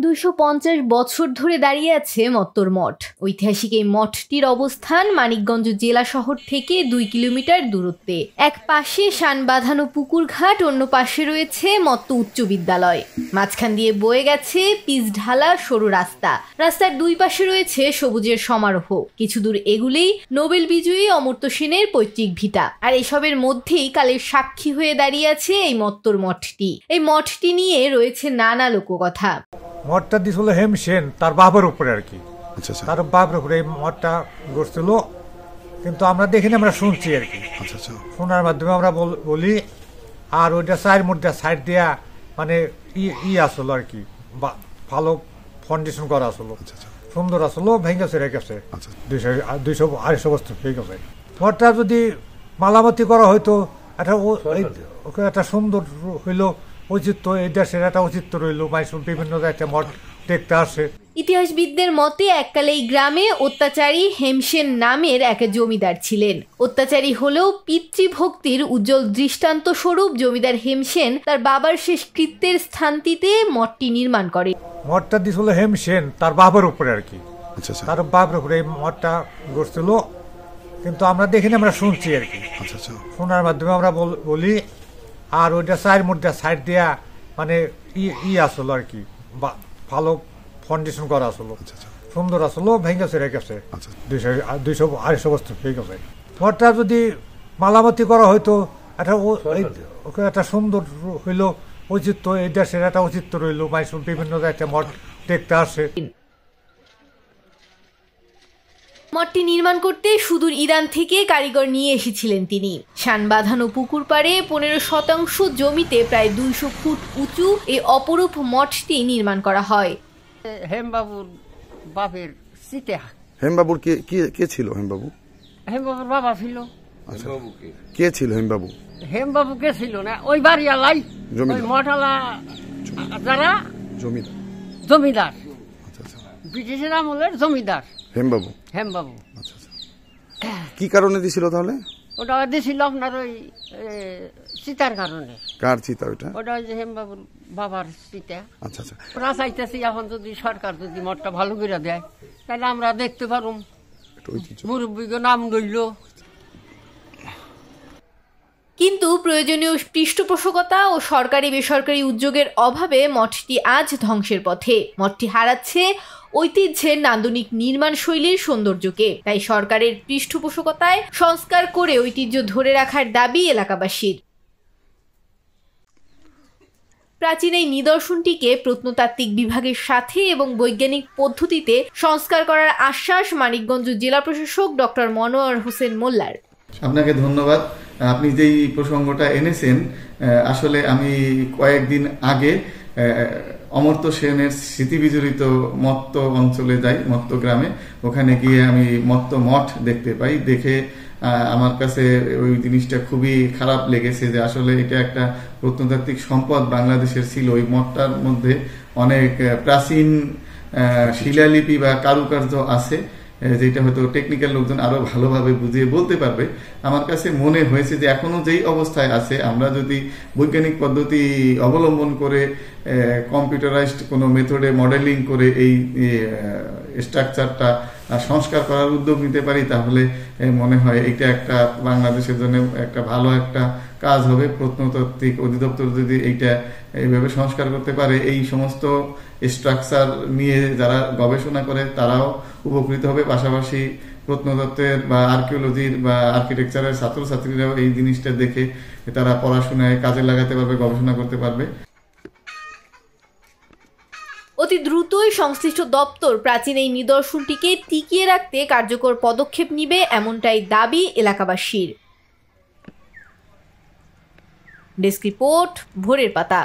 ২৫০ বছর ধরে দাঁড়িয়ে আছে মত্তর মঠ। ঐতিহাসিক এই মঠটির অবস্থান মানিকগঞ্জ জেলা শহর থেকে ২ কিলোমিটার দূরত্বে। এক পাশে শান বাঁধানো পুকুর ঘাট, অন্য পাশে রয়েছে মত্ত উচ্চ বিদ্যালয়। মাঝখান দিয়ে বয়ে গেছে পিচ ঢালা সরু রাস্তা। রাস্তার দুই পাশে রয়েছে সবুজের সমারোহ। কিছু দূর এগুলেই নোবেল বিজয়ী অমর্ত্য সেনের পৈতৃক ভিটা। আর এসবের মধ্যেই কালের সাক্ষী হয়ে দাঁড়িয়ে আছে এই মত্তর মঠটি। এই মঠটি নিয়ে রয়েছে নানা লোককথা। মঠটা দিয়েছিল হেমসেন তার বাবার উপরে আর কি। তার বাবার উপরে এই মঠটা গড়ছিল, কিন্তু আমরা দেখিনি, আমরা শুনছি আর কি। শোনার মাধ্যমে আমরা বলি। আর ওইটা সাইড দিয়া মানে আসলো আর কি, ভালো ফাউন্ডেশন করা আসলো, সুন্দর আসলো, ভেঙে ছেড়ে গেছে 200-250 বছর হয়ে গেছে। মঠটা যদি মালামতি করা হয়তো একটা সুন্দর হইলো, ঐচিত্র এই দেশের একটা ঐচিত্র রইল, বিভিন্ন জায়গায় মঠ দেখতে আসে। ইতিহাসবিদদের মতে এককালে এই গ্রামে অত্যাচারী হেমসেন নামের এক জমিদার ছিলেন। অত্যাচারী হলেও পিতৃভক্তির উজ্জ্বল দৃষ্টান্ত স্বরূপ জমিদার হেমসেন তার বাবার শেষ কৃত্যের স্থানটিতে মঠটি নির্মাণ করে। মঠটা দিয়েছিল হেমসেন তার বাবার উপরে আর কি। তার বাবার উপরে এই মঠটা গড়ছিল, কিন্তু আমরা দেখিনি, আমরা শুনছি আর কি। শোনার মাধ্যমে আমরা বলি। আর ওইটা সাইড দিয়া মানে আসলো আর কি, ভালো ফাউন্ডেশন করা আসলো, সুন্দর আসলো, ভেঙে ছেড়ে গেছে 200-250 বছর হয়ে গেছে। মঠটা যদি মালামতি করা হয়তো একটা সুন্দর হইলো, ঐচিত্র এই দেশের একটা ঐচিত্র রইল, বিভিন্ন জায়গায় মঠ দেখতে আসে। মঠটি নির্মাণ করতে সুদূর ইরান থেকে কারিগর নিয়ে এসেছিলেন তিনি। শান বাঁধানো পুকুর পাড়ে 15% জমিতে প্রায় 200 ফুট উঁচু এই অপরূপ মঠটি নির্মাণ করা হয়। হেমবাবুর বাপের সিতে। হেমবাবুর কে ছিল? হেমবাবুর বাবা ছিল। কে ছিল হেমবাবু? হেমবাবু কে ছিল না, ওই বাড়িওয়ালাই, ওই মঠওয়ালা যারা জমিদার, ব্রিটিশের আমলের জমিদার হেমবাবু। কি কারণে দিছিল তাহলে? ওটা দিছিল আপনার ওই সীতার কারণে। কার চিতা ওটা? ওটা ওই যে হেমবাবুর বাবার চিতা। ওরা চাইতেছি এখন যদি সরকার যদি মঠটা ভালো করে দেয় তাহলে আমরা দেখতে পারুম, মুরব্বীকে নাম রইল। কিন্তু প্রয়োজনীয় পৃষ্ঠপোষকতা ও সরকারি বেসরকারি উদ্যোগের অভাবে মঠটি আজ ধ্বংসের পথে। মঠটি হারাচ্ছে ঐতিহ্যের নান্দনিক নির্মাণ শৈলীর সৌন্দর্যকে। তাই সরকারের পৃষ্ঠপোষকতায় সংস্কার করে ঐতিহ্য ধরে রাখার দাবি এলাকাবাসীর। প্রাচীন এই নিদর্শনটিকে প্রত্নতাত্ত্বিক বিভাগের সাথে এবং বৈজ্ঞানিক পদ্ধতিতে সংস্কার করার আশ্বাস মানিকগঞ্জ জেলা প্রশাসক ডক্টর মনোয়ার হোসেন মোল্লার। আপনাকে ধন্যবাদ। আপনি যেই প্রসঙ্গটা এনেছেন, আসলে আমি কয়েকদিন আগে অমর্ত্য সেনের স্মৃতি বিজড়িত মত্ত অঞ্চলে যাই, মত্ত গ্রামে। ওখানে গিয়ে আমি মত্ত মঠ দেখতে পাই। দেখে আমার কাছে ওই জিনিসটা খুবই খারাপ লেগেছে যে আসলে এটা একটা প্রত্নতাত্ত্বিক সম্পদ বাংলাদেশের ছিল। ওই মঠটার মধ্যে অনেক প্রাচীন শিলালিপি বা কারুকার্য আছে, যেটা হয়তো টেকনিক্যাল লোকজন আরো ভালোভাবে বুঝিয়ে বলতে পারবে। আমার কাছে মনে হয়েছে যে এখনো যেই অবস্থায় আছে, আমরা যদি বৈজ্ঞানিক পদ্ধতি অবলম্বন করে কম্পিউটারাইজড কোনো মেথডে মডেলিং করে এই স্ট্রাকচারটা সংস্কার করার উদ্যোগ নিতে পারি, তাহলে মনে হয় এটা একটা বাংলাদেশের জন্য একটা ভালো একটা কাজ হবে। প্রত্নতাত্ত্বিক অধিদপ্তর যদি এইটা এইভাবে সংস্কার করতে পারে, এই সমস্ত স্ট্রাকচার নিয়ে যারা গবেষণা করে তারাও উপকৃত হবে। পাশাপাশি প্রত্নতত্ত্বের বা আর্কিওলজির বা আর্কিটেকচারের ছাত্রছাত্রীরাও এই জিনিসটা দেখে তারা পড়াশোনায় কাজে লাগাতে পারবে, গবেষণা করতে পারবে। অতি দ্রুতই সংশ্লিষ্ট দপ্তর প্রাচীন এই নিদর্শনটিকে টিকিয়ে রাখতে কার্যকর পদক্ষেপ নিবে, এমনটাই দাবি এলাকাবাসীর। ডেস্ক রিপোর্ট, ভোরের পাতা।